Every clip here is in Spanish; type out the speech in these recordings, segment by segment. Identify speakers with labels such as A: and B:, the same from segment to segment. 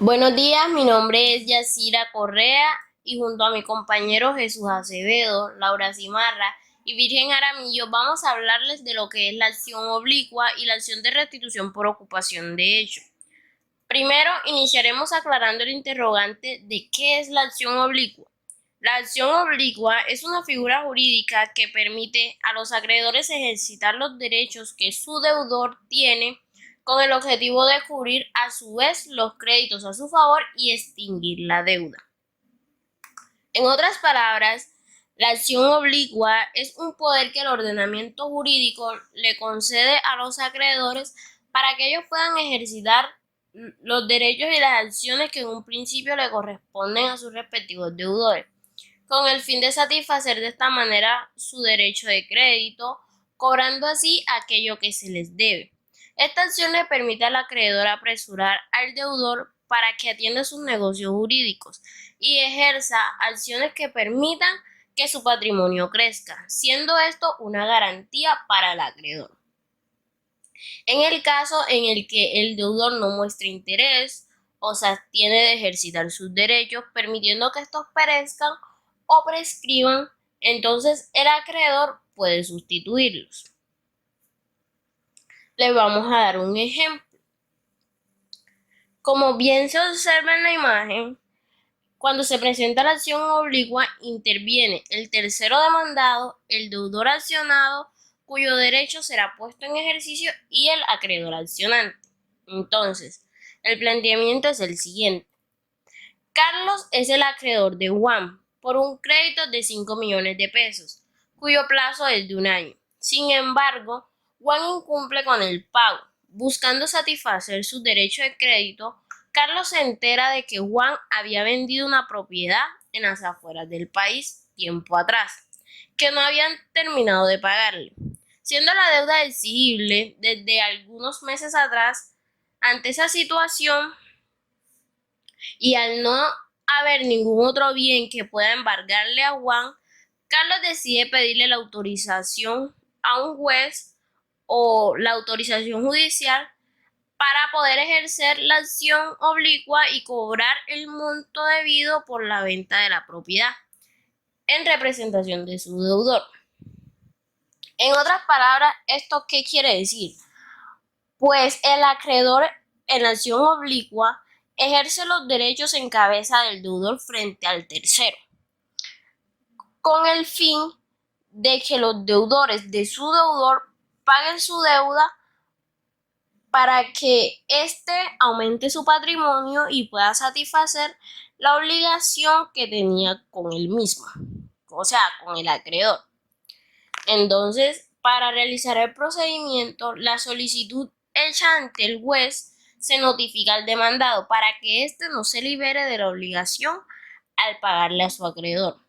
A: Buenos días, mi nombre es Yacira Correa y junto a mi compañero Jesús Acevedo, Laura Cimarra y Virgen Aramillo vamos a hablarles de lo que es la acción oblicua y la acción de restitución por ocupación de hecho. Primero, iniciaremos aclarando el interrogante de qué es la acción oblicua. La acción oblicua es una figura jurídica que permite a los acreedores ejercitar los derechos que su deudor tiene con el objetivo de cubrir a su vez los créditos a su favor y extinguir la deuda. En otras palabras, la acción oblicua es un poder que el ordenamiento jurídico le concede a los acreedores para que ellos puedan ejercitar los derechos y las acciones que en un principio le corresponden a sus respectivos deudores, con el fin de satisfacer de esta manera su derecho de crédito, cobrando así aquello que se les debe. Esta acción le permite al acreedor apresurar al deudor para que atienda sus negocios jurídicos y ejerza acciones que permitan que su patrimonio crezca, siendo esto una garantía para el acreedor. En el caso en el que el deudor no muestre interés o se abstiene de ejercitar sus derechos, permitiendo que estos perezcan o prescriban, entonces el acreedor puede sustituirlos. Les vamos a dar un ejemplo. Como bien se observa en la imagen, cuando se presenta la acción oblicua, interviene el tercero demandado, el deudor accionado, cuyo derecho será puesto en ejercicio, y el acreedor accionante. Entonces, el planteamiento es el siguiente. Carlos es el acreedor de Juan por un crédito de 5 millones de pesos, cuyo plazo es de un año. Sin embargo, Juan incumple con el pago. Buscando satisfacer su derecho de crédito, Carlos se entera de que Juan había vendido una propiedad en las afueras del país tiempo atrás, que no habían terminado de pagarle. Siendo la deuda exigible desde algunos meses atrás, ante esa situación, y al no haber ningún otro bien que pueda embargarle a Juan, Carlos decide pedirle la autorización a un juez o la autorización judicial para poder ejercer la acción oblicua y cobrar el monto debido por la venta de la propiedad en representación de su deudor. En otras palabras, ¿esto qué quiere decir? Pues el acreedor en la acción oblicua ejerce los derechos en cabeza del deudor frente al tercero, con el fin de que los deudores de su deudor paguen su deuda para que éste aumente su patrimonio y pueda satisfacer la obligación que tenía con él mismo, o sea, con el acreedor. Entonces, para realizar el procedimiento, la solicitud hecha ante el juez se notifica al demandado para que éste no se libere de la obligación al pagarle a su acreedor.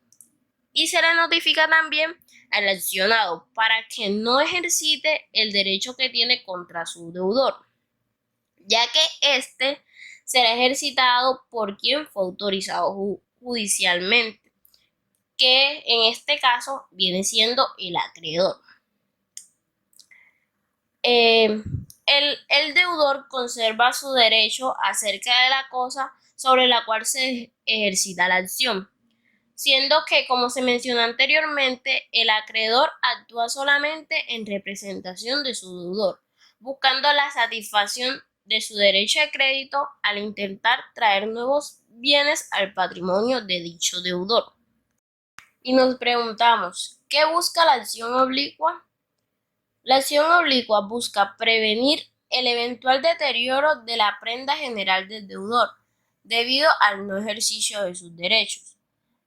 A: Y se le notifica también al accionado para que no ejercite el derecho que tiene contra su deudor, ya que éste será ejercitado por quien fue autorizado judicialmente, que en este caso viene siendo el acreedor. El deudor conserva su derecho acerca de la cosa sobre la cual se ejercita la acción, siendo que, como se mencionó anteriormente, el acreedor actúa solamente en representación de su deudor, buscando la satisfacción de su derecho de crédito al intentar traer nuevos bienes al patrimonio de dicho deudor. Y nos preguntamos, ¿qué busca la acción oblicua? La acción oblicua busca prevenir el eventual deterioro de la prenda general del deudor debido al no ejercicio de sus derechos.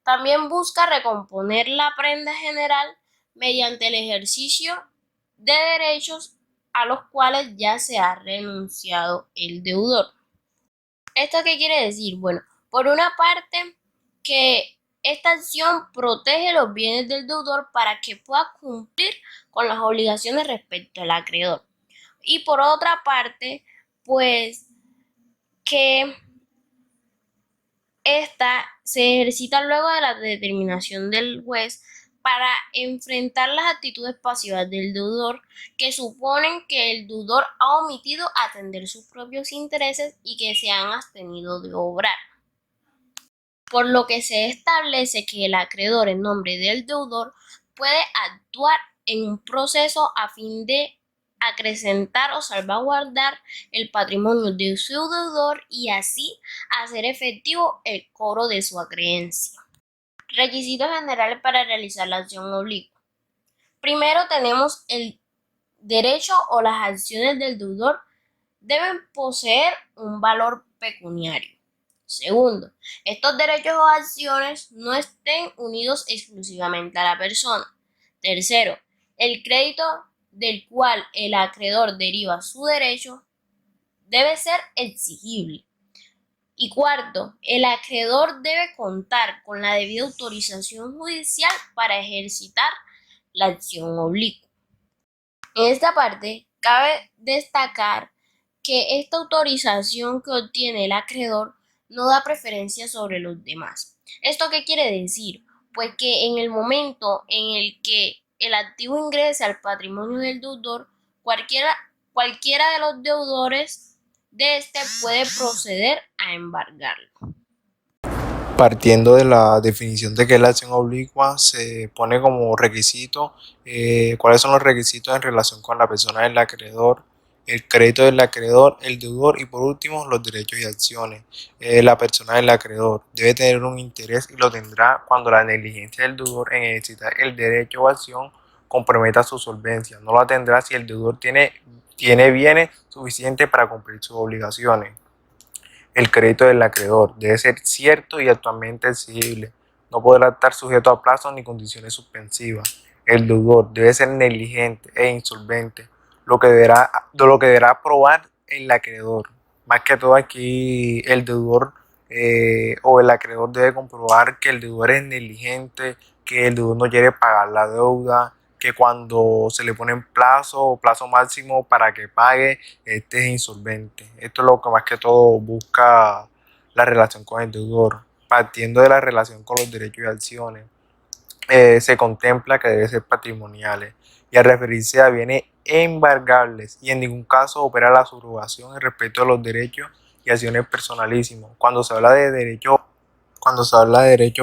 A: También busca recomponer la prenda general mediante el ejercicio de derechos a los cuales ya se ha renunciado el deudor. ¿Esto qué quiere decir? Bueno, por una parte, que esta acción protege los bienes del deudor para que pueda cumplir con las obligaciones respecto al acreedor. Y por otra parte, pues que esta se ejercita luego de la determinación del juez para enfrentar las actitudes pasivas del deudor que suponen que el deudor ha omitido atender sus propios intereses y que se han abstenido de obrar. Por lo que se establece que el acreedor en nombre del deudor puede actuar en un proceso a fin de acrecentar o salvaguardar el patrimonio de su deudor y así hacer efectivo el cobro de su acreencia. Requisitos generales para realizar la acción oblicua. Primero tenemos el derecho o las acciones del deudor deben poseer un valor pecuniario. Segundo, estos derechos o acciones no estén unidos exclusivamente a la persona. Tercero, el crédito del cual el acreedor deriva su derecho debe ser exigible. Y cuarto, el acreedor debe contar con la debida autorización judicial para ejercitar la acción oblicua. En esta parte, cabe destacar que esta autorización que obtiene el acreedor no da preferencia sobre los demás. ¿Esto qué quiere decir? Pues que en el momento en el que el activo ingrese al patrimonio del deudor, cualquiera de los deudores de este puede proceder a embargarlo.
B: Partiendo de la definición de qué es la acción oblicua, se pone como requisito cuáles son los requisitos en relación con la persona del acreedor, el crédito del acreedor, el deudor y por último los derechos y acciones. La persona del acreedor debe tener un interés y lo tendrá cuando la negligencia del deudor en ejercitar el derecho o acción comprometa su solvencia. No la tendrá si el deudor tiene bienes suficientes para cumplir sus obligaciones. El crédito del acreedor debe ser cierto y actualmente exigible. No podrá estar sujeto a plazos ni condiciones suspensivas. El deudor debe ser negligente e insolvente, lo que deberá probar el acreedor. Más que todo aquí el deudor o el acreedor debe comprobar que el deudor es negligente, que el deudor no quiere pagar la deuda, que cuando se le pone en plazo máximo para que pague, este es insolvente. Esto es lo que más que todo busca la relación con el deudor. Partiendo de la relación con los derechos y acciones, se contempla que deben ser patrimoniales y al referirse a bienes embargables y en ningún caso opera la subrogación en respecto a los derechos y acciones personalísimos. Cuando se habla de derecho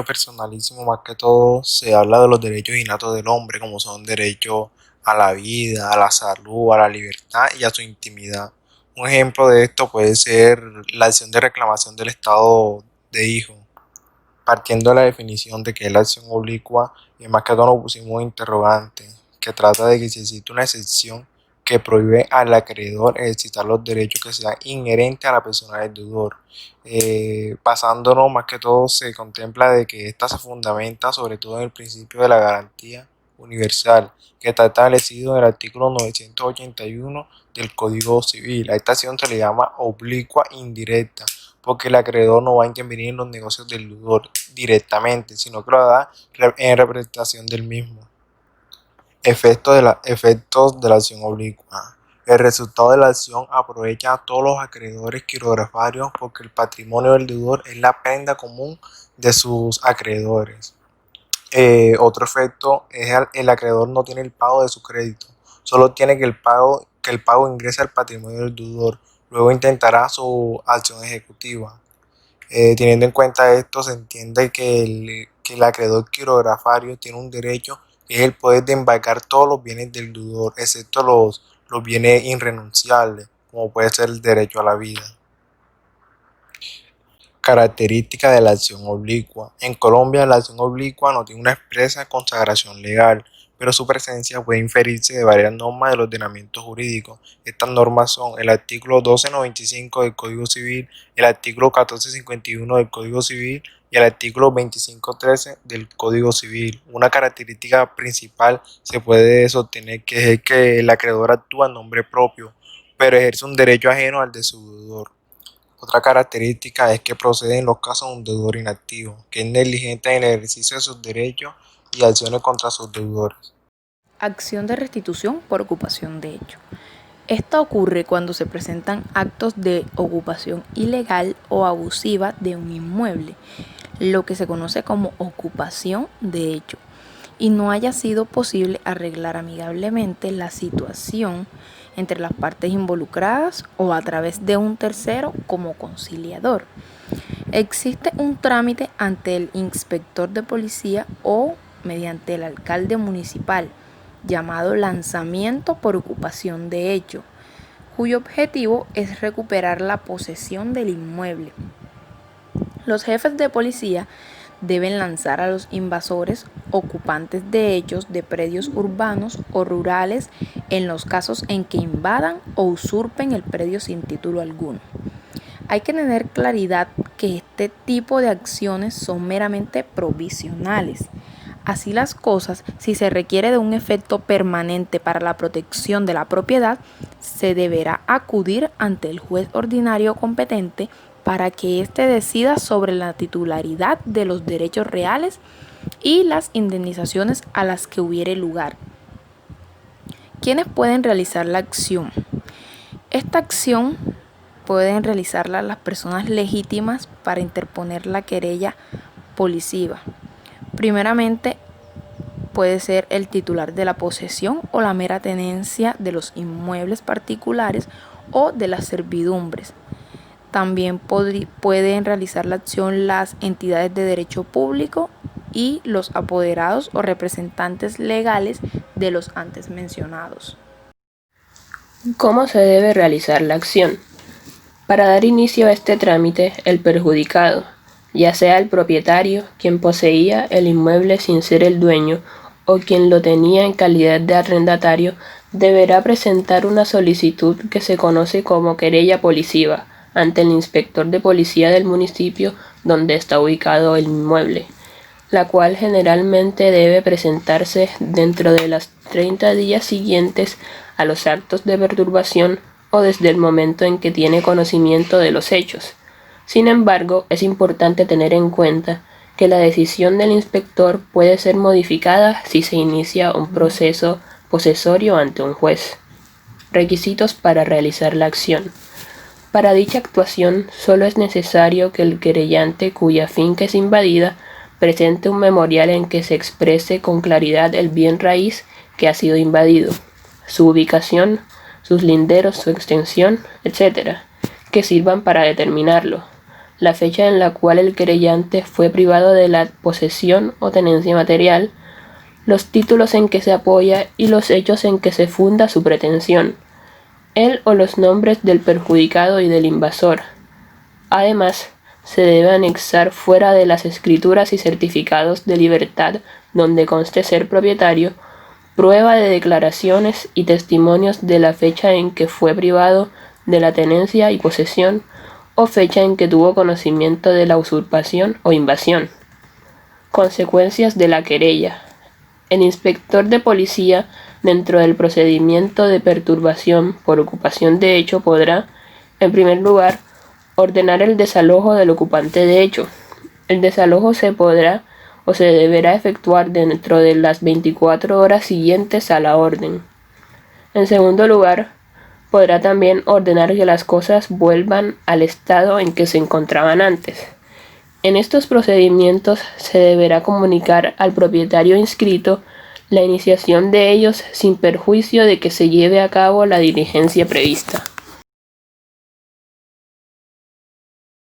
B: personalísimo, más que todo se habla de los derechos innatos del hombre, como son derechos a la vida, a la salud, a la libertad y a su intimidad. Un ejemplo de esto puede ser la acción de reclamación del estado de hijo. Partiendo de la definición de que es la acción oblicua, y más que todo nos pusimos interrogante, que trata de que si existe una excepción que prohíbe al acreedor ejercitar los derechos que sean inherentes a la persona del deudor. Pasándonos, más que todo se contempla de que esta se fundamenta sobre todo en el principio de la garantía universal, que está establecido en el artículo 981 del Código Civil. A esta acción se le llama oblicua indirecta, porque el acreedor no va a intervenir en los negocios del deudor directamente, sino que lo da en representación del mismo. Efectos de la acción oblicua. El resultado de la acción aprovecha a todos los acreedores quirografarios porque el patrimonio del deudor es la prenda común de sus acreedores. Otro efecto es el acreedor no tiene el pago de su crédito, solo tiene que el pago ingrese al patrimonio del deudor, luego intentará su acción ejecutiva. Teniendo en cuenta esto, se entiende que el acreedor quirografario tiene un derecho que es el poder de embargar todos los bienes del deudor, excepto los bienes irrenunciables, como puede ser el derecho a la vida. Característica de la acción oblicua. En Colombia, la acción oblicua no tiene una expresa consagración legal, pero su presencia puede inferirse de varias normas del ordenamiento jurídico. Estas normas son el artículo 1295 del Código Civil, el artículo 1451 del Código Civil y el artículo 2513 del Código Civil. Una característica principal se puede sostener que es que el acreedor actúa en nombre propio, pero ejerce un derecho ajeno al de su deudor. Otra característica es que procede en los casos de un deudor inactivo, que es negligente en el ejercicio de sus derechos y acciones contra sus deudores.
C: Acción de restitución por ocupación de hecho. Esta ocurre cuando se presentan actos de ocupación ilegal o abusiva de un inmueble, lo que se conoce como ocupación de hecho. y no haya sido posible arreglar amigablemente la situación entre las partes involucradas o a través de un tercero como conciliador. Existe un trámite ante el inspector de policía o mediante el alcalde municipal llamado lanzamiento por ocupación de hecho, cuyo objetivo es recuperar la posesión del inmueble. Los jefes de policía deben lanzar a los invasores ocupantes de hechos de predios urbanos o rurales en los casos en que invadan o usurpen el predio sin título alguno. Hay que tener claridad que este tipo de acciones son meramente provisionales. Así las cosas, si se requiere de un efecto permanente para la protección de la propiedad, se deberá acudir ante el juez ordinario competente para que éste decida sobre la titularidad de los derechos reales y las indemnizaciones a las que hubiere lugar. ¿Quiénes pueden realizar la acción? Esta acción pueden realizarla las personas legítimas para interponer la querella policiva. Primeramente, puede ser el titular de la posesión o la mera tenencia de los inmuebles particulares o de las servidumbres. También pueden realizar la acción las entidades de derecho público y los apoderados o representantes legales de los antes mencionados.
D: ¿Cómo se debe realizar la acción? Para dar inicio a este trámite, el perjudicado, ya sea el propietario, quien poseía el inmueble sin ser el dueño, o quien lo tenía en calidad de arrendatario, deberá presentar una solicitud que se conoce como querella policiva ante el inspector de policía del municipio donde está ubicado el inmueble, la cual generalmente debe presentarse dentro de los 30 días siguientes a los actos de perturbación o desde el momento en que tiene conocimiento de los hechos. Sin embargo, es importante tener en cuenta que la decisión del inspector puede ser modificada si se inicia un proceso posesorio ante un juez. Requisitos para realizar la acción. Para dicha actuación, solo es necesario que el querellante cuya finca es invadida presente un memorial en que se exprese con claridad el bien raíz que ha sido invadido, su ubicación, sus linderos, su extensión, etc., que sirvan para determinarlo, la fecha en la cual el querellante fue privado de la posesión o tenencia material, los títulos en que se apoya y los hechos en que se funda su pretensión, el o los nombres del perjudicado y del invasor. Además, se debe anexar fuera de las escrituras y certificados de libertad donde conste ser propietario, prueba de declaraciones y testimonios de la fecha en que fue privado de la tenencia y posesión o fecha en que tuvo conocimiento de la usurpación o invasión. Consecuencias de la querella. El inspector de policía, dentro del procedimiento de perturbación por ocupación de hecho, podrá, en primer lugar, ordenar el desalojo del ocupante de hecho. El desalojo se podrá o se deberá efectuar dentro de las 24 horas siguientes a la orden. En segundo lugar, podrá también ordenar que las cosas vuelvan al estado en que se encontraban antes. En estos procedimientos se deberá comunicar al propietario inscrito la iniciación de ellos sin perjuicio de que se lleve a cabo la diligencia prevista.